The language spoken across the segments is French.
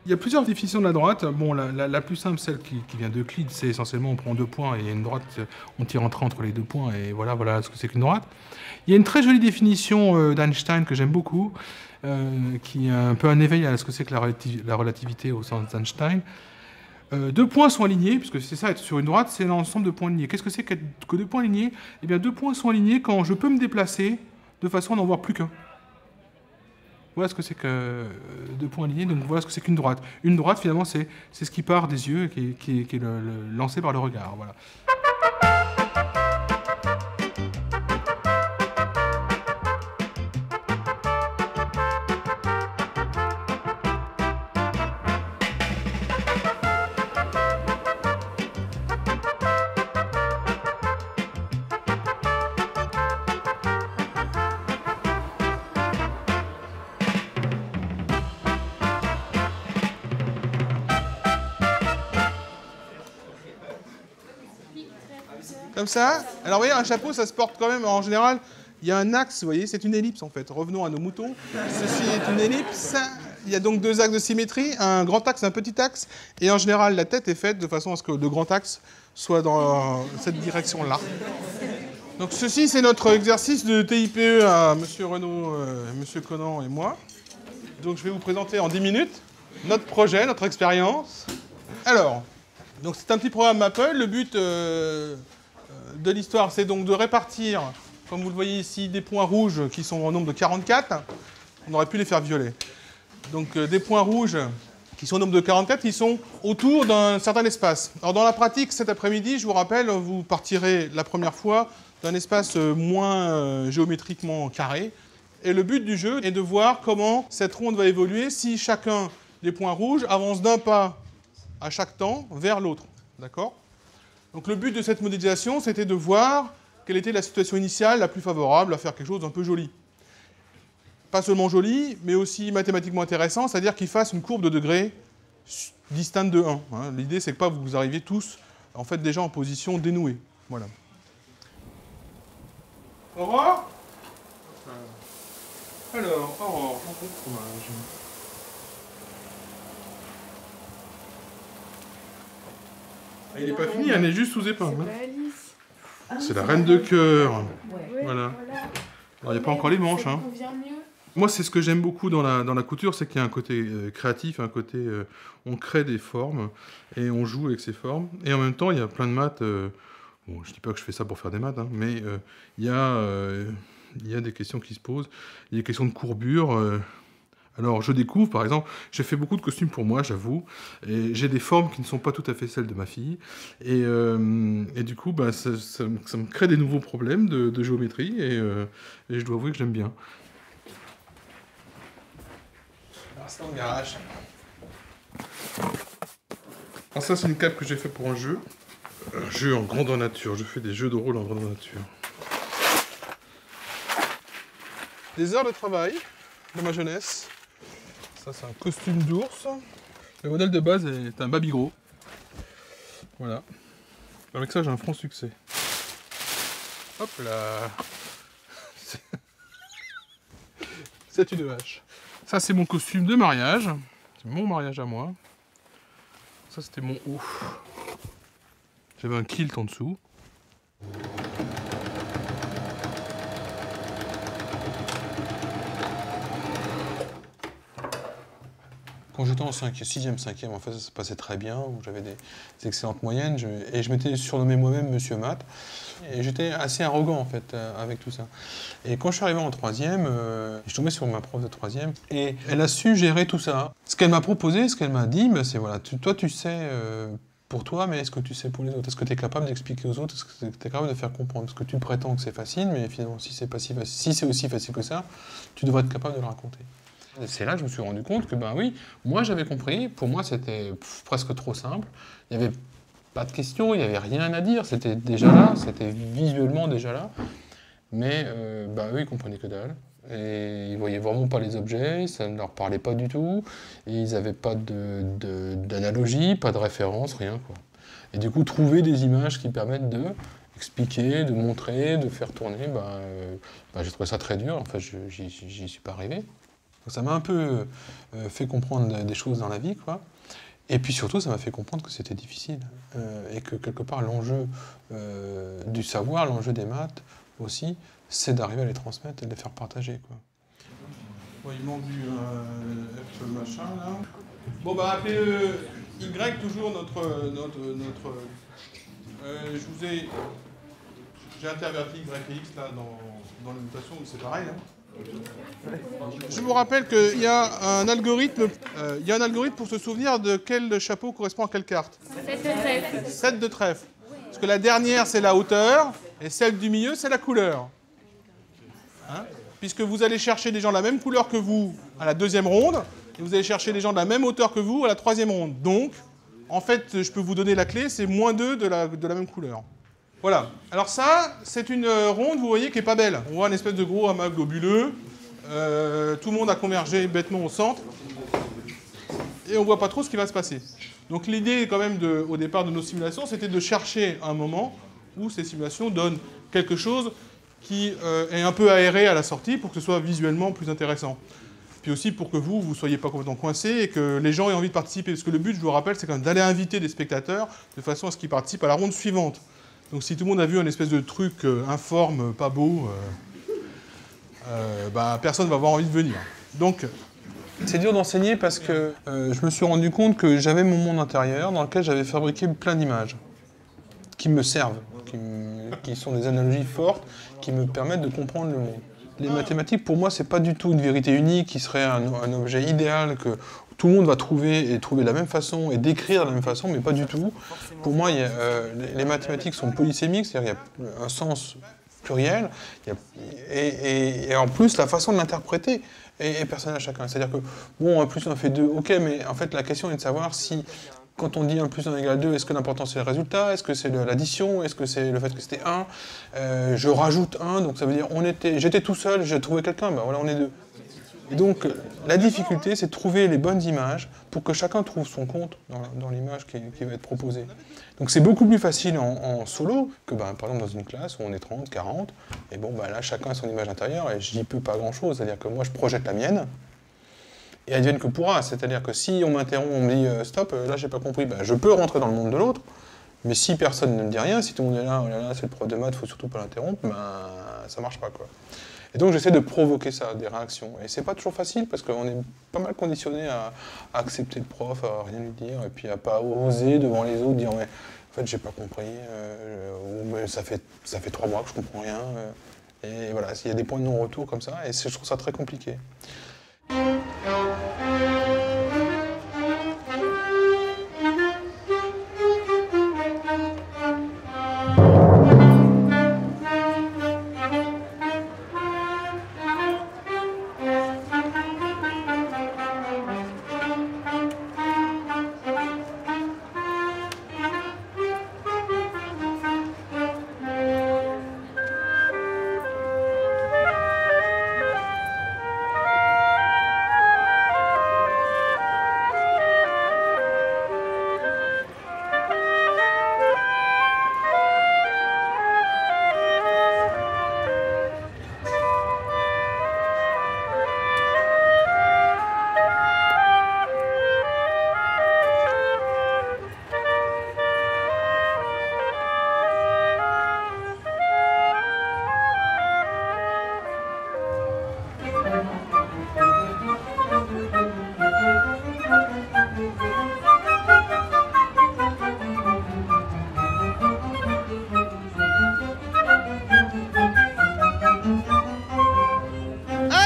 Il y a plusieurs définitions de la droite. Bon, la plus simple, celle qui vient d'Euclide, c'est essentiellement on prend deux points et il y a une droite, on tire un trait entre les deux points et voilà ce que c'est qu'une droite. Il y a une très jolie définition d'Einstein que j'aime beaucoup, qui est un peu un éveil à ce que c'est que la relativité au sens d'Einstein. Deux points sont alignés, puisque c'est ça, être sur une droite, c'est l'ensemble de points alignés. Qu'est-ce que c'est que deux points alignés? Eh bien, deux points sont alignés quand je peux me déplacer de façon à n'en voir plus qu'un. Voilà ce que c'est que deux points alignés, donc voilà ce que c'est qu'une droite. Une droite, finalement, c'est ce qui part des yeux, qui est lancé par le regard. Voilà. Comme ça. Alors, vous voyez, un chapeau, ça se porte quand même, en général, il y a un axe, vous voyez, c'est une ellipse, en fait. Revenons à nos moutons. Ceci est une ellipse. Il y a donc deux axes de symétrie, un grand axe et un petit axe. Et en général, la tête est faite de façon à ce que le grand axe soit dans cette direction-là. Donc, ceci, c'est notre exercice de TIPE à M. Renaud, M. Conan et moi. Donc, je vais vous présenter en 10 minutes notre projet, notre expérience. Alors, donc c'est un petit programme Maple. Le but de l'histoire, c'est donc de répartir, comme vous le voyez ici, des points rouges qui sont au nombre de 44. On aurait pu les faire violer. Donc des points rouges qui sont au nombre de 44, qui sont autour d'un certain espace. Alors dans la pratique, cet après-midi, je vous rappelle, vous partirez la première fois d'un espace moins géométriquement carré. Et le but du jeu est de voir comment cette ronde va évoluer si chacun des points rouges avance d'un pas à chaque temps vers l'autre. D'accord ? Donc le but de cette modélisation, c'était de voir quelle était la situation initiale la plus favorable à faire quelque chose d'un peu joli. Pas seulement joli, mais aussi mathématiquement intéressant, c'est-à-dire qu'il fasse une courbe de degrés distincte de 1. Hein. L'idée, c'est que pas vous arriviez tous, en fait, déjà en position dénouée. Voilà. Aurore ? Alors, Aurore, bon fromage. Ah, il n'est pas fini, elle est juste sous épingle. C'est la reine de cœur. Ouais. Voilà. Alors, il n'y a pas encore les manches. Hein. Moi, c'est ce que j'aime beaucoup dans la couture, c'est qu'il y a un côté créatif, un côté... on crée des formes et on joue avec ces formes. Et en même temps, il y a plein de maths. Bon, je ne dis pas que je fais ça pour faire des maths, hein, mais il y a des questions qui se posent. Il y a des questions de courbure. Alors, je découvre, par exemple, j'ai fait beaucoup de costumes pour moi, j'avoue, et j'ai des formes qui ne sont pas tout à fait celles de ma fille, et du coup, bah, ça me crée des nouveaux problèmes de géométrie, et je dois avouer que j'aime bien. Alors, c'est dans le garage. Alors ça, c'est une cape que j'ai fait pour un jeu en grandeur nature, je fais des jeux de rôle en grandeur nature. Des heures de travail de ma jeunesse. Ça, c'est un costume d'ours. Le modèle de base est un babygros. Voilà. Avec ça, j'ai un franc succès. Hop là. C'est une hache. Ça, c'est mon costume de mariage. C'est mon mariage à moi. Ça, c'était mon haut. J'avais un kilt en dessous. Quand j'étais en 6e, 5e, en fait, ça se passait très bien, j'avais des excellentes moyennes, et je m'étais surnommé moi-même Monsieur Math, et j'étais assez arrogant, en fait, avec tout ça. Et quand je suis arrivé en 3e, je suis tombé sur ma prof de 3e, et elle a su gérer tout ça. Ce qu'elle m'a proposé, ce qu'elle m'a dit, ben, c'est voilà, toi tu sais pour toi, mais est-ce que tu sais pour les autres? Est-ce que tu es capable d'expliquer aux autres? Est-ce que tu es capable de faire comprendre? Parce que tu prétends que c'est facile, mais finalement, si c'est aussi facile que ça, tu devrais être capable de le raconter. C'est là que je me suis rendu compte que, ben oui, moi j'avais compris, pour moi c'était presque trop simple, il n'y avait pas de questions, il n'y avait rien à dire, c'était déjà là, c'était visuellement déjà là, mais ben eux ils comprenaient que dalle, et ils voyaient vraiment pas les objets, ça ne leur parlait pas du tout, et ils n'avaient pas d'analogie, pas de référence, rien quoi. Et du coup, trouver des images qui permettent de expliquer, de montrer, de faire tourner, j'ai trouvé ça très dur, en fait j'y suis pas arrivé. Donc ça m'a un peu fait comprendre des choses dans la vie, quoi. Et puis surtout, ça m'a fait comprendre que c'était difficile. Et que quelque part, l'enjeu du savoir, l'enjeu des maths aussi, c'est d'arriver à les transmettre et de les faire partager, quoi. Ouais, il manque du F machin là. Bon bah appelez Y toujours je vous ai. J'ai interverti Y et X là dans la notation, mais c'est pareil. Hein. Je vous rappelle qu'il y a un algorithme. Il y a un algorithme pour se souvenir de quel chapeau correspond à quelle carte. 7 de trèfle. 7 de trèfle. Parce que la dernière c'est la hauteur et celle du milieu c'est la couleur. Hein, puisque vous allez chercher des gens de la même couleur que vous à la deuxième ronde, et vous allez chercher des gens de la même hauteur que vous à la troisième ronde. Donc, en fait, je peux vous donner la clé, c'est -2 de la même couleur. Voilà. Alors ça, c'est une ronde, vous voyez, qui n'est pas belle. On voit une espèce de gros amas globuleux. Tout le monde a convergé bêtement au centre. Et on ne voit pas trop ce qui va se passer. Donc l'idée, quand même, au départ de nos simulations, c'était de chercher un moment où ces simulations donnent quelque chose qui est un peu aéré à la sortie pour que ce soit visuellement plus intéressant. Puis aussi pour que vous ne soyez pas complètement coincés et que les gens aient envie de participer. Parce que le but, je vous rappelle, c'est quand même d'aller inviter des spectateurs de façon à ce qu'ils participent à la ronde suivante. Donc si tout le monde a vu un espèce de truc informe, pas beau, bah, personne ne va avoir envie de venir. Donc, c'est dur d'enseigner parce que je me suis rendu compte que j'avais mon monde intérieur dans lequel j'avais fabriqué plein d'images qui me servent, qui sont des analogies fortes, qui me permettent de comprendre le monde. Les mathématiques, pour moi, c'est pas du tout une vérité unique qui serait un objet idéal que tout le monde va trouver et trouver de la même façon et décrire de la même façon, mais pas du tout. Pour moi, les mathématiques sont polysémiques, c'est-à-dire qu'il y a un sens pluriel, et en plus, la façon de l'interpréter est personnelle à chacun. C'est-à-dire que, bon, 1 plus 1 fait 2, ok, mais en fait, la question est de savoir si, quand on dit 1 plus 1 égale 2, est-ce que l'important c'est le résultat? Est-ce que c'est l'addition? Est-ce que c'est le fait que c'était 1? Je rajoute 1, donc ça veut dire j'étais tout seul, j'ai trouvé quelqu'un, ben voilà, on est 2. Et donc, la difficulté, c'est de trouver les bonnes images pour que chacun trouve son compte dans l'image qui va être proposée. Donc c'est beaucoup plus facile en solo que, par exemple, dans une classe où on est 30, 40, et bon, là, chacun a son image intérieure, et j'y peux pas grand-chose. C'est-à-dire que moi, je projette la mienne, et advienne que pourra. C'est-à-dire que si on m'interrompt, on me dit « stop, là, j'ai pas compris », je peux rentrer dans le monde de l'autre, mais si personne ne me dit rien, si tout le monde est là, oh là là, c'est le prof de maths, faut surtout pas l'interrompre, ça marche pas, quoi. Et donc j'essaie de provoquer ça, des réactions. Et c'est pas toujours facile parce qu'on est pas mal conditionné à accepter le prof, à rien lui dire, et puis à pas oser devant les autres dire mais en fait j'ai pas compris, ou mais ça fait 3 mois que je comprends rien. Et voilà, il y a des points de non-retour comme ça, et je trouve ça très compliqué.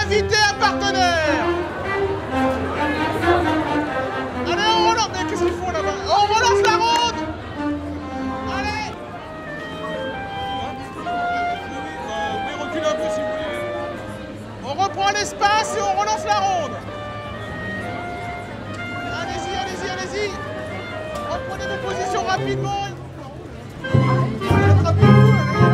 invitez un partenaire. Allez, on relance. Mais qu'est-ce qu'ils font là-bas? On relance la ronde. Allez. Vous pouvez reculer un peu si vous voulez. On reprend l'espace et on relance la ronde. Allez-y, allez-y, allez-y. Reprenez vos positions rapidement. Attrapez-vous, allez.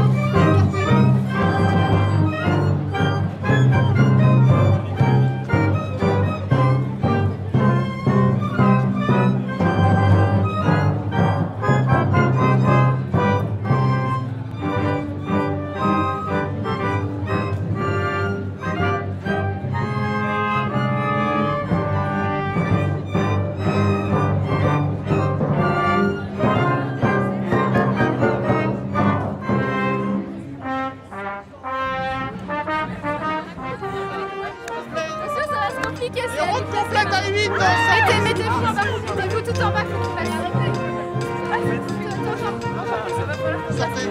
compliqué. Et ronde complète à 8. Mettez-vous en bas. Mettez-vous tout en bas. Sortez.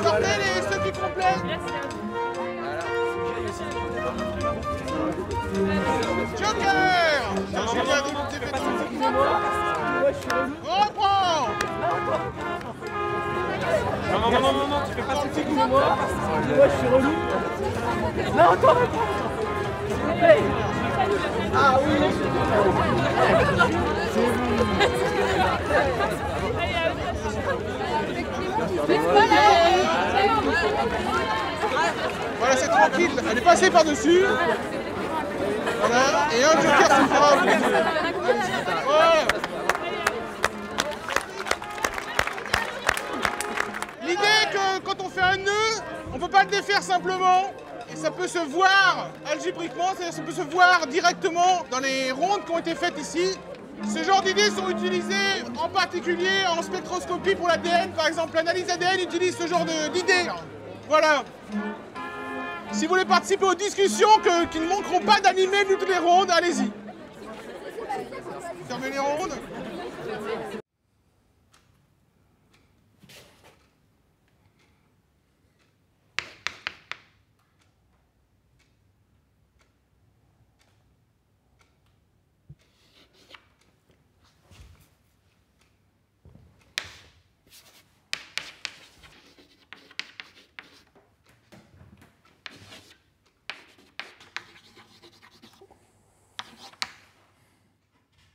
Sortez ceux qui complètent. Joker. On reprend. Non, tu fais pas ce truc de moi. Moi, je suis relou. Non, attends. Hey. Ah oui. Voilà, c'est tranquille. Elle est passée par-dessus. Voilà. Et un joker suffira. Voilà. L'idée est que quand on fait un nœud, on ne peut pas le défaire simplement. Et ça peut se voir algébriquement, c'est-à-dire ça peut se voir directement dans les rondes qui ont été faites ici. Ce genre d'idées sont utilisées en particulier en spectroscopie pour l'ADN. Par exemple, l'analyse ADN utilise ce genre d'idées. Voilà. Si vous voulez participer aux discussions qui ne manqueront pas d'animer toutes les rondes, allez-y. Fermez les rondes.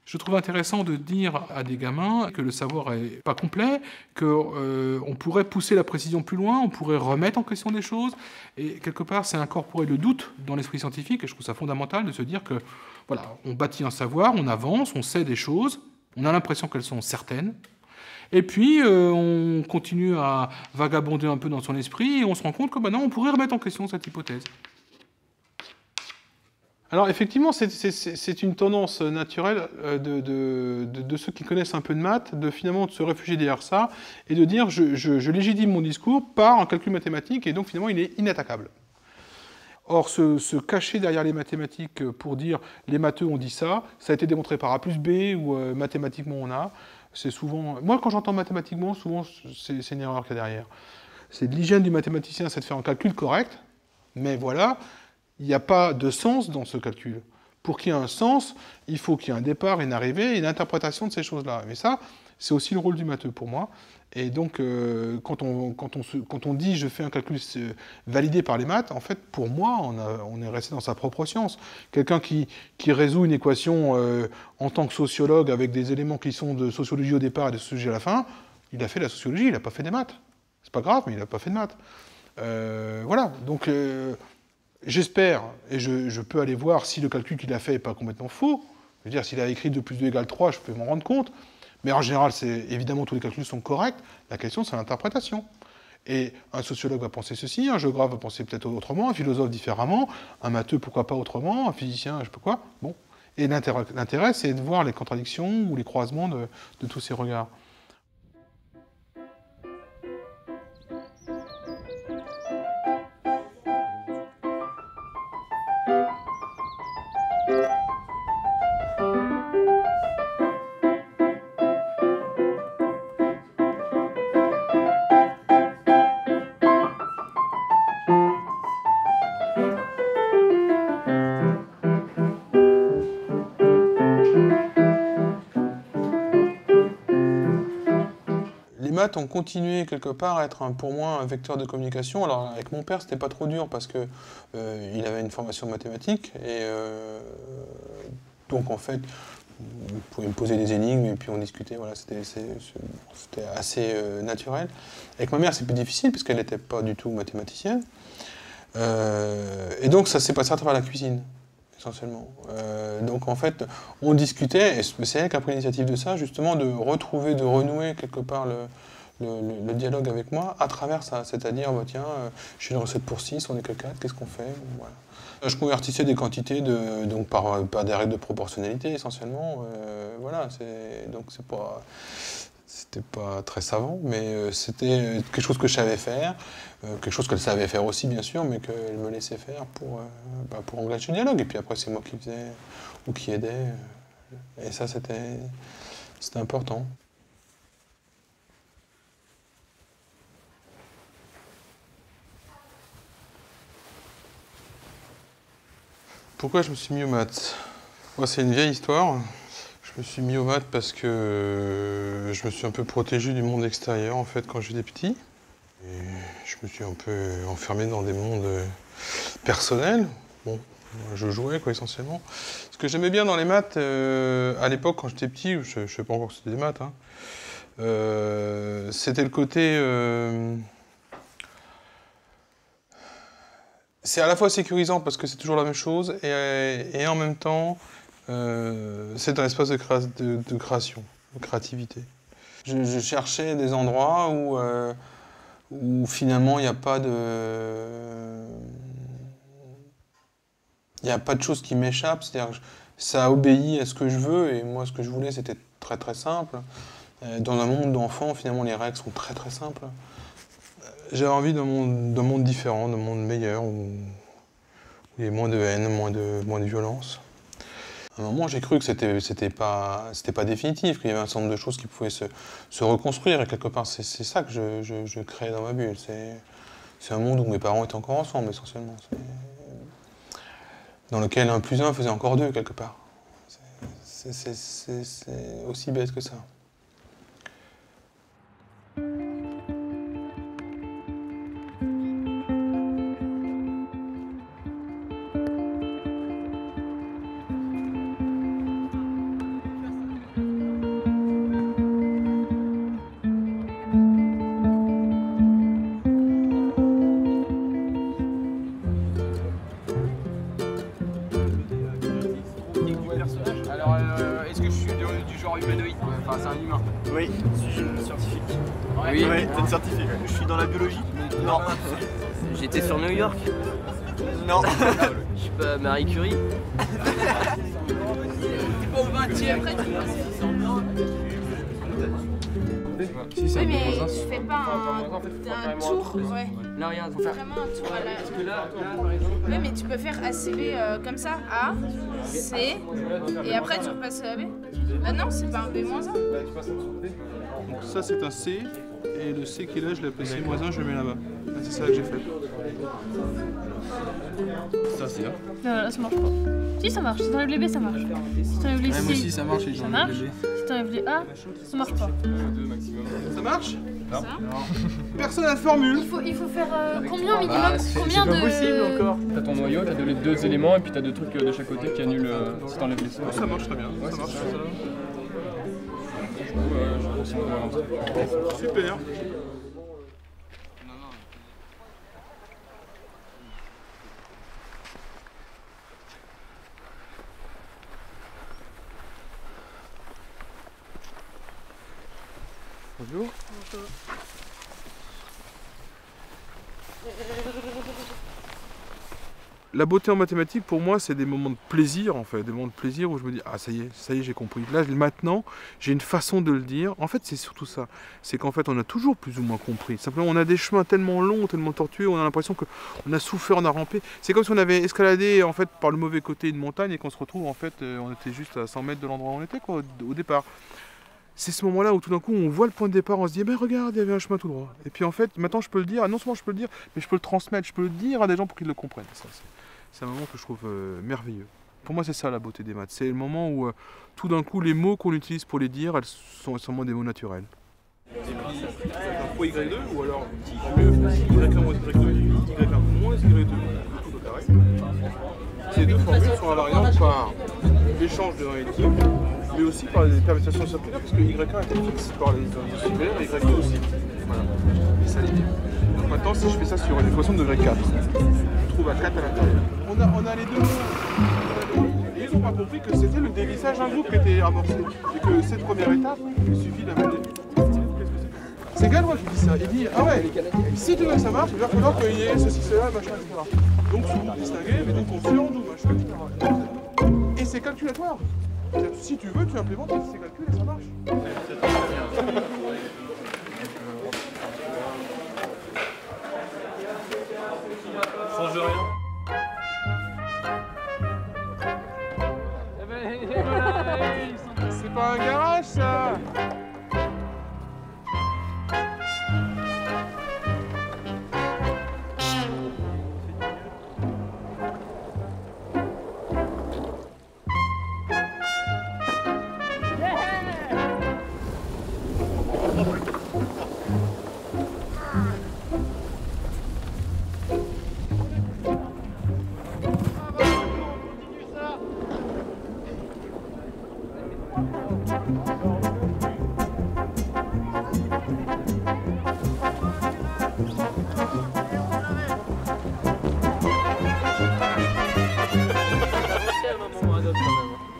Je trouve intéressant de dire à des gamins que le savoir n'est pas complet, qu'on pourrait pousser la précision plus loin, on pourrait remettre en question des choses. Et quelque part, c'est incorporer le doute dans l'esprit scientifique. Et je trouve ça fondamental de se dire que, voilà, on bâtit un savoir, on avance, on sait des choses, on a l'impression qu'elles sont certaines. Et puis, on continue à vagabonder un peu dans son esprit et on se rend compte que maintenant, on pourrait remettre en question cette hypothèse. Alors effectivement, c'est une tendance naturelle de ceux qui connaissent un peu de maths, de finalement de se réfugier derrière ça et de dire je légitime mon discours par un calcul mathématique et donc finalement il est inattaquable. Or, se cacher derrière les mathématiques pour dire les matheux ont dit ça, ça a été démontré par A plus B ou mathématiquement on a, c'est souvent... Moi quand j'entends mathématiquement, souvent c'est une erreur qu'il y a derrière. C'est de l'hygiène du mathématicien, c'est de faire un calcul correct, mais voilà... Il n'y a pas de sens dans ce calcul. Pour qu'il y ait un sens, il faut qu'il y ait un départ, une arrivée et une interprétation de ces choses-là. Mais ça, c'est aussi le rôle du matheux pour moi. Et donc, quand on dit « je fais un calcul validé par les maths », en fait, pour moi, on est resté dans sa propre science. Quelqu'un qui résout une équation en tant que sociologue avec des éléments qui sont de sociologie au départ et de sociologie à la fin, il a fait de la sociologie, il n'a pas fait des maths. C'est pas grave, mais il n'a pas fait de maths. Voilà, donc... J'espère, et je peux aller voir si le calcul qu'il a fait n'est pas complètement faux. Je veux dire, s'il a écrit 2 plus 2 égale 3, je peux m'en rendre compte. Mais en général, évidemment, tous les calculs sont corrects. La question, c'est l'interprétation. Et un sociologue va penser ceci, un géographe va penser peut-être autrement, un philosophe différemment, un matheux, pourquoi pas autrement, un physicien, je sais pas quoi. Bon. Et l'intérêt, c'est de voir les contradictions ou les croisements de tous ces regards. Les maths ont continué quelque part à être pour moi un vecteur de communication. Alors avec mon père, c'était pas trop dur parce que il avait une formation mathématique et donc en fait, vous pouvez me poser des énigmes et puis on discutait. Voilà, c'était assez naturel. Avec ma mère, c'est plus difficile parce qu'elle n'était pas du tout mathématicienne. Et donc ça s'est passé à travers la cuisine. Essentiellement. Donc en fait, on discutait, et c'est elle qui a pris l'initiative de ça, justement, de retrouver, de renouer quelque part le dialogue avec moi à travers ça. C'est-à-dire, bah, tiens, je suis une recette pour 6, on est que 4, qu'est-ce qu'on fait? Voilà. Je convertissais des quantités donc par des règles de proportionnalité, essentiellement. Voilà, donc c'est pas... C'était pas très savant, mais c'était quelque chose que je savais faire, quelque chose qu'elle savait faire aussi, bien sûr, mais qu'elle me laissait faire pour engager le dialogue. Et puis après, c'est moi qui faisais ou qui aidais. Et ça, c'était important. Pourquoi je me suis mis aux maths? Moi, c'est une vieille histoire. Je me suis mis aux maths parce que je me suis un peu protégé du monde extérieur, en fait, quand j'étais petit. Et je me suis un peu enfermé dans des mondes personnels. Bon, je jouais, quoi, essentiellement. Ce que j'aimais bien dans les maths, à l'époque, quand j'étais petit, je ne sais pas encore que c'était des maths, hein, c'était le côté... c'est à la fois sécurisant parce que c'est toujours la même chose et en même temps, c'est un espace de création, de créativité. Je cherchais des endroits où finalement il n'y a pas de... Il n'y a pas de choses qui m'échappent, c'est-à-dire que ça obéit à ce que je veux et moi ce que je voulais c'était très très simple. Dans un monde d'enfants, finalement les règles sont très très simples. J'avais envie d'un monde différent, d'un monde meilleur, où il y ait moins de haine, moins de violence. À un moment, j'ai cru que c'était pas définitif, qu'il y avait un certain nombre de choses qui pouvaient se reconstruire. Et quelque part, c'est ça que je crée dans ma bulle. C'est un monde où mes parents étaient encore ensemble, essentiellement. Dans lequel 1 + 1 faisait encore 2, quelque part. C'est aussi bête que ça. Alors, est-ce que je suis du genre humanoïde? Enfin, c'est un humain. Oui, je suis scientifique. Oui, Oui, t'es scientifique. Je suis dans la biologie? Non. J'étais sur New York. Non. Je suis pas Marie Curie. T'es pas au 20e. Oui, mais je fais pas un tour. Ouais. Là, regarde, faut faire. Vraiment un tour à la. Parce que là, par exemple. Oui, mais tu peux faire ACB comme ça, A, C, et après tu repasses à B. Bah non, c'est pas un B-1. Donc ça c'est un C, et le C qui est là, je l'appelle C-1, je le mets là-bas. C'est ça que j'ai fait. Ça, c'est là. Non, là, ça marche pas. Si, ça marche. Si t'enlèves les B, ça marche. Si t'enlèves les C, Moi aussi, ça marche. ça marche. Si t'enlèves les A, ça marche pas. Ça marche? Non. Personne n'a de formule. Il faut faire combien minimum? Combien de... C'est pas possible encore. T'as ton noyau, t'as les 2 éléments et puis t'as 2 trucs de chaque côté qui annulent si t'enlèves les C. Ça marche très bien. Ça marche. Super. Bonjour. Bonjour. La beauté en mathématiques, pour moi, c'est des moments de plaisir, en fait. Des moments de plaisir où je me dis, ah, ça y est, j'ai compris. Là, maintenant, j'ai une façon de le dire. En fait, c'est surtout ça. C'est qu'en fait, on a toujours plus ou moins compris. Simplement, on a des chemins tellement longs, tellement tortueux, on a l'impression qu'on a souffert, on a rampé. C'est comme si on avait escaladé, en fait, par le mauvais côté une montagne et qu'on se retrouve, en fait, on était juste à 100 mètres de l'endroit où on était, quoi, au départ. C'est ce moment-là où tout d'un coup on voit le point de départ, on se dit, ben regarde, il y avait un chemin tout droit. Et puis en fait, maintenant je peux le dire, non seulement je peux le dire, mais je peux le transmettre, je peux le dire à des gens pour qu'ils le comprennent. C'est un moment que je trouve merveilleux. Pour moi, c'est ça la beauté des maths. C'est le moment où tout d'un coup les mots qu'on utilise pour les dire, elles sont essentiellement des mots naturels. Et puis, un fois y2, ou alors mieux, y1 moins y2, y1 moins y2, tout au carré. Ces deux formules sont invariantes par l'échange de 1 et de 2, mais aussi par les permutations circulaires, parce que y1 est fixe par les circulaires et y2 aussi. Voilà. Et ça l'idée. Donc maintenant, si je fais ça sur une équation de degré 4, je trouve à 4 à l'intérieur. On a les deux. Et ils n'ont pas compris que c'était le dévissage d'un groupe qui était amorcé. Et que cette première étape, il suffit d'amener. C'est Galois qui dit ça. Il dit, ah ouais, si tu veux que ça marche, il va falloir qu'il y ait ceci, cela, machin, etc. Donc sous-groupe distingué, mais donc on surjoue, machin, etc. Et c'est calculatoire. Si tu veux, tu implémentes ces calculs et ça marche. C'est pas un garage, ça!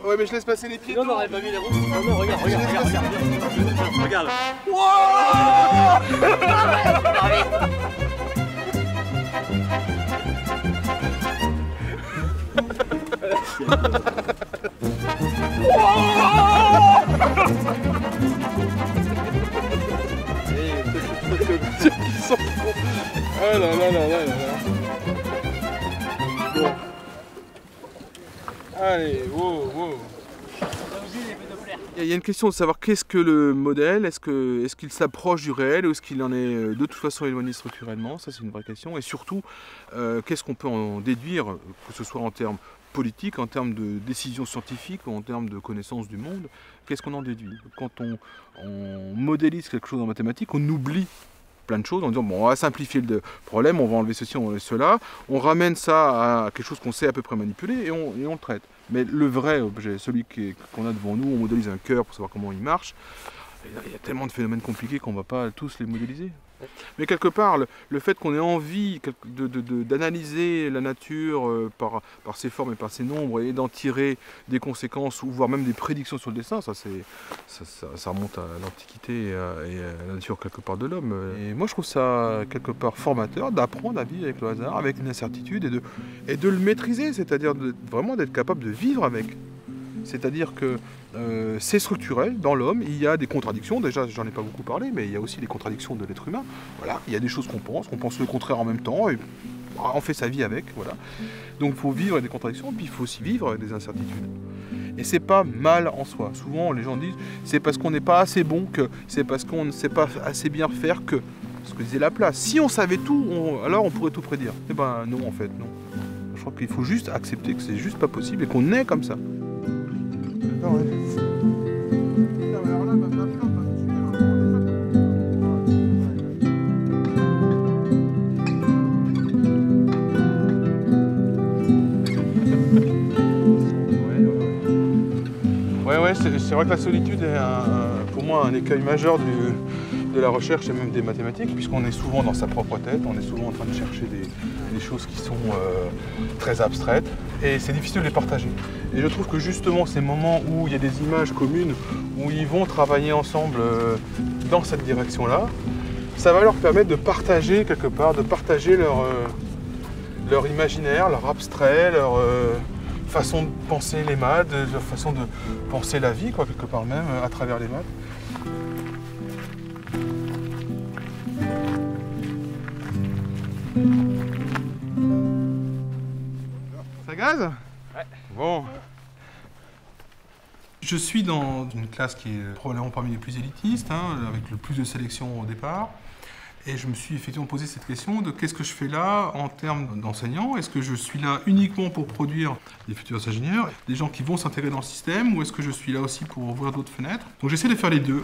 Ouais, mais je laisse passer les pieds. Non, on n'aurait pas mis les roues. Non, non, regarde. Regarde. Ah là là là là là là. Bon. Allez, wow, wow. Il y a une question de savoir qu'est-ce que le modèle, est-ce qu'il s'approche du réel ou est-ce qu'il en est de toute façon éloigné structurellement, ça c'est une vraie question. Et surtout, qu'est-ce qu'on peut en déduire, que ce soit en termes politiques, en termes de décisions scientifiques ou en termes de connaissance du monde, qu'est-ce qu'on en déduit? Quand on modélise quelque chose en mathématiques, on oublie plein de choses en disant bon, on va simplifier le problème, on va enlever ceci, on va enlever cela, on ramène ça à quelque chose qu'on sait à peu près manipuler et on le traite. Mais le vrai objet, celui qu'on a devant nous, on modélise un cœur pour savoir comment il marche, il y a tellement de phénomènes compliqués qu'on ne va pas tous les modéliser. Mais quelque part, le fait qu'on ait envie d'analyser la nature par ses formes et par ses nombres et d'en tirer des conséquences ou voire même des prédictions sur le destin, ça remonte à l'Antiquité et à la nature quelque part de l'homme. Et moi je trouve ça quelque part formateur d'apprendre à vivre avec le hasard, avec une incertitude et de le maîtriser, c'est-à-dire vraiment d'être capable de vivre avec. C'est-à-dire que c'est structurel dans l'homme, il y a des contradictions, déjà j'en ai pas beaucoup parlé, mais il y a aussi les contradictions de l'être humain. Voilà, il y a des choses qu'on pense le contraire en même temps, et on fait sa vie avec, voilà. Donc il faut vivre avec des contradictions, puis il faut aussi vivre avec des incertitudes. Et c'est pas mal en soi. Souvent les gens disent c'est parce qu'on n'est pas assez bon que, c'est parce qu'on ne sait pas assez bien faire que. Ce que disait Laplace, si on savait tout, alors on pourrait tout prédire. Eh ben non en fait, non. Je crois qu'il faut juste accepter que c'est juste pas possible et qu'on est comme ça. Ah ouais. Ouais, c'est vrai que la solitude est pour moi un écueil majeur de la recherche et même des mathématiques, puisqu'on est souvent dans sa propre tête, on est souvent en train de chercher des choses qui sont très abstraites, et c'est difficile de les partager. Et je trouve que justement ces moments où il y a des images communes, où ils vont travailler ensemble dans cette direction-là, ça va leur permettre de partager quelque part, de partager leur imaginaire, leur abstrait, leur façon de penser les maths, leur façon de penser la vie, quoi, quelque part même, à travers les maths. Ça gaze ? Ouais. Bon. Je suis dans une classe qui est probablement parmi les plus élitistes, avec le plus de sélection au départ. Et je me suis effectivement posé cette question de qu'est-ce que je fais là en termes d'enseignants? Est-ce que je suis là uniquement pour produire des futurs ingénieurs, des gens qui vont s'intégrer dans le système, ou est-ce que je suis là aussi pour ouvrir d'autres fenêtres? Donc j'essaie de faire les deux.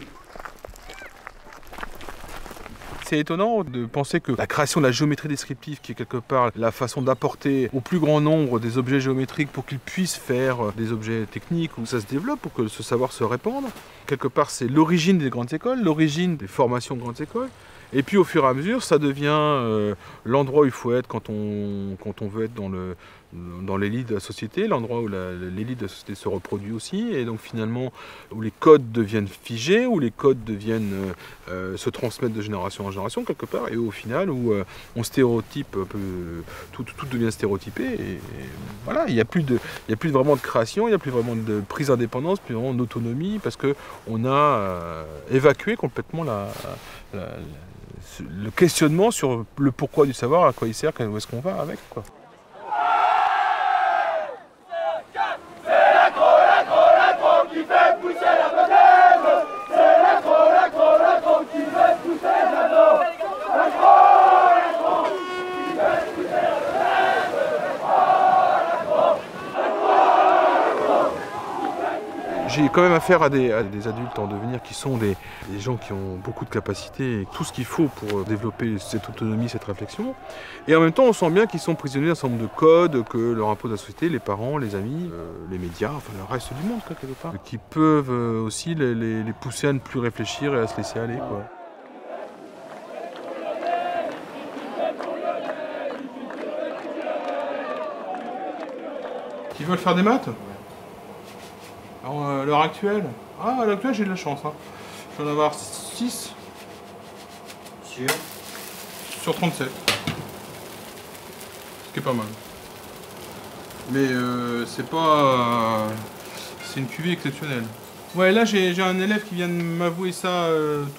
C'est étonnant de penser que la création de la géométrie descriptive, qui est quelque part la façon d'apporter au plus grand nombre des objets géométriques pour qu'ils puissent faire des objets techniques, où ça se développe, pour que ce savoir se répande, quelque part c'est l'origine des grandes écoles, l'origine des formations de grandes écoles. Et puis au fur et à mesure, ça devient l'endroit où il faut être quand on veut être dans l'élite de la société, l'endroit où l'élite de la société se reproduit aussi, et donc finalement où les codes deviennent figés, où les codes deviennent se transmettent de génération en génération quelque part, et au final où on stéréotype un peu, tout devient stéréotypé, et voilà, il n'y a plus vraiment de création, il n'y a plus vraiment de prise d'indépendance, plus vraiment d'autonomie, parce qu'on a évacué complètement le questionnement sur le pourquoi du savoir, à quoi il sert, où est-ce qu'on va avec, quoi. j'ai quand même affaire à des adultes en devenir qui sont des gens qui ont beaucoup de capacités et tout ce qu'il faut pour développer cette autonomie, cette réflexion. Et en même temps, on sent bien qu'ils sont prisonniers d'un certain nombre de codes que leur impose la société, les parents, les amis, les médias, enfin le reste du monde, quoi, quelque part, qui peuvent aussi les pousser à ne plus réfléchir et à se laisser aller, quoi. Qui veulent faire des maths? Alors, à l'heure actuelle? Ah, à l'heure actuelle, j'ai de la chance. Hein. Je vais en avoir 6 sur 37. Ce qui est pas mal. Mais c'est pas... c'est une cuvée exceptionnelle. Ouais, là, j'ai un élève qui vient de m'avouer ça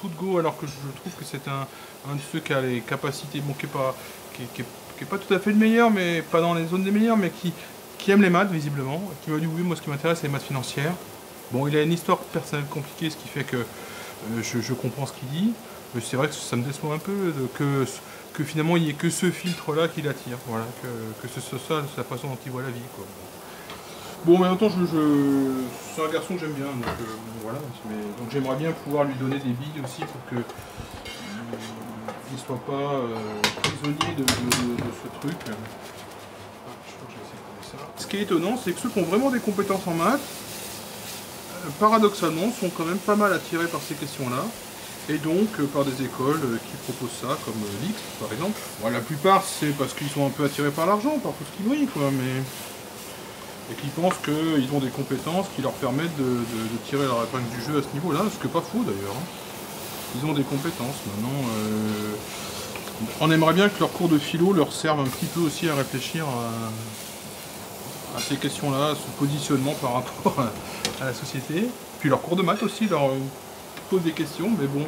tout de go, alors que je trouve que c'est un de ceux qui a les capacités, bon, qui est pas tout à fait le meilleur, mais pas dans les zones des meilleurs, mais qui aime les maths, visiblement, qui m'a dit oui, moi ce qui m'intéresse, c'est les maths financières. Bon, il a une histoire personnelle compliquée, ce qui fait que je comprends ce qu'il dit, mais c'est vrai que ça me déçoit un peu que finalement il n'y ait que ce filtre-là qui l'attire, voilà, que ce soit ça, c'est la façon dont il voit la vie, quoi. Bon, mais en même temps, c'est un garçon que j'aime bien, donc voilà, donc j'aimerais bien pouvoir lui donner des billes aussi pour que il ne soit pas prisonnier de ce truc. Ce qui est étonnant, c'est que ceux qui ont vraiment des compétences en maths, paradoxalement, sont quand même pas mal attirés par ces questions-là, et donc par des écoles qui proposent ça, comme l'X par exemple. Bon, la plupart, c'est parce qu'ils sont un peu attirés par l'argent, par tout ce qui brille, quoi, mais... et qu'ils pensent qu'ils ont des compétences qui leur permettent de tirer leur épingle du jeu à ce niveau-là, ce qui n'est pas faux d'ailleurs. Hein. Ils ont des compétences, maintenant... on aimerait bien que leurs cours de philo leur servent un petit peu aussi à réfléchir à ces questions-là, à ce positionnement par rapport à la société. Puis leurs cours de maths aussi leur posent des questions, mais bon.